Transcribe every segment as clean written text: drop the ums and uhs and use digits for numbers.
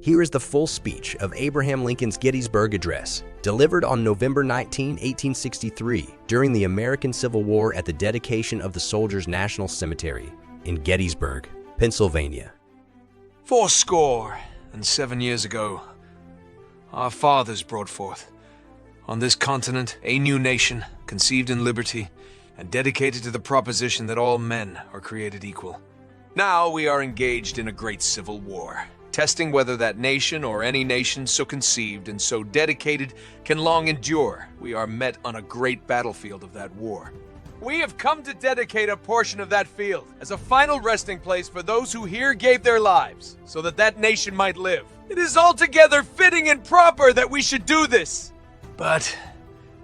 Here is the full speech of Abraham Lincoln's Gettysburg Address, delivered on November 19, 1863, during the American Civil War at the dedication of the Soldiers' National Cemetery in Gettysburg, Pennsylvania. 7 years ago, our fathers brought forth on this continent a new nation, conceived in liberty and dedicated to the proposition that all men are created equal. Now we are engaged in a great civil war, testing whether that nation or any nation so conceived and so dedicated can long endure. We are met on a great battlefield of that war. We have come to dedicate a portion of that field as a final resting place for those who here gave their lives so that that nation might live. It is altogether fitting and proper that we should do this. But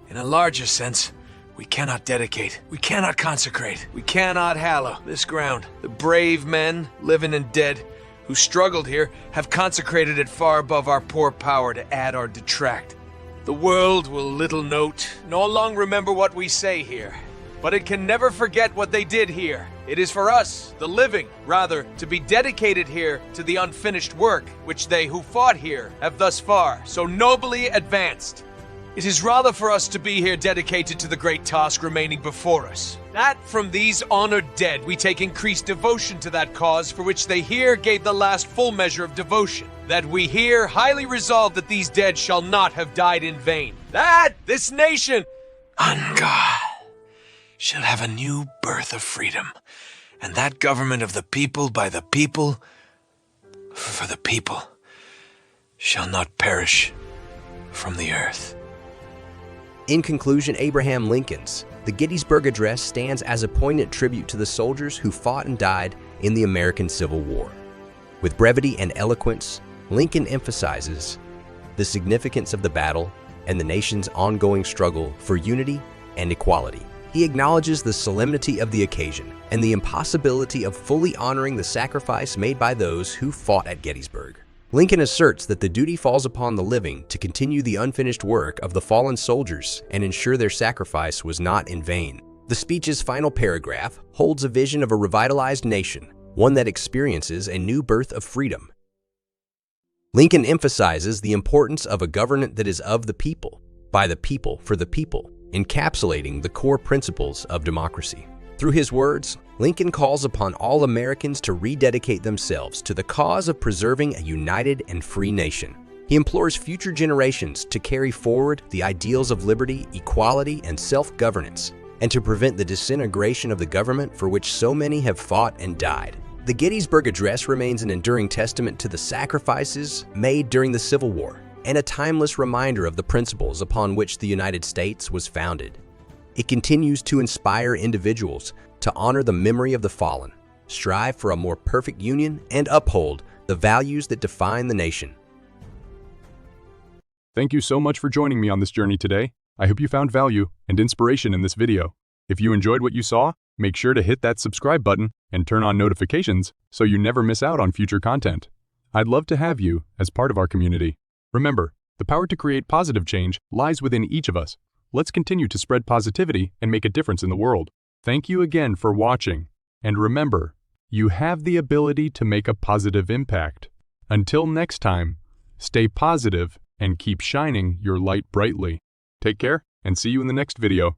in a larger sense, we cannot dedicate, we cannot consecrate, we cannot hallow this ground. The brave men, living and dead, who struggled here have consecrated it far above our poor power to add or detract. The world will little note, nor long remember what we say here, but it can never forget what they did here. It is for us, the living, rather, to be dedicated here to the unfinished work which they who fought here have thus far so nobly advanced. It is rather for us to be here dedicated to the great task remaining before us, that from these honored dead we take increased devotion to that cause for which they here gave the last full measure of devotion, that we here highly resolve that these dead shall not have died in vain, that this nation, God, shall have a new birth of freedom, and that government of the people, by the people, for the people, shall not perish from the earth. In conclusion, Abraham Lincoln's The Gettysburg Address stands as a poignant tribute to the soldiers who fought and died in the American Civil War. With brevity and eloquence, Lincoln emphasizes the significance of the battle and the nation's ongoing struggle for unity and equality. He acknowledges the solemnity of the occasion and the impossibility of fully honoring the sacrifice made by those who fought at Gettysburg. Lincoln asserts that the duty falls upon the living to continue the unfinished work of the fallen soldiers and ensure their sacrifice was not in vain. The speech's final paragraph holds a vision of a revitalized nation, one that experiences a new birth of freedom. Lincoln emphasizes the importance of a government that is of the people, by the people, for the people, encapsulating the core principles of democracy. Through his words, Lincoln calls upon all Americans to rededicate themselves to the cause of preserving a united and free nation. He implores future generations to carry forward the ideals of liberty, equality, and self-governance, and to prevent the disintegration of the government for which so many have fought and died. The Gettysburg Address remains an enduring testament to the sacrifices made during the Civil War, and a timeless reminder of the principles upon which the United States was founded. It continues to inspire individuals to honor the memory of the fallen, strive for a more perfect union, and uphold the values that define the nation. Thank you so much for joining me on this journey today. I hope you found value and inspiration in this video. If you enjoyed what you saw, make sure to hit that subscribe button and turn on notifications so you never miss out on future content. I'd love to have you as part of our community. Remember, the power to create positive change lies within each of us. Let's continue to spread positivity and make a difference in the world. Thank you again for watching. And remember, you have the ability to make a positive impact. Until next time, stay positive and keep shining your light brightly. Take care and see you in the next video.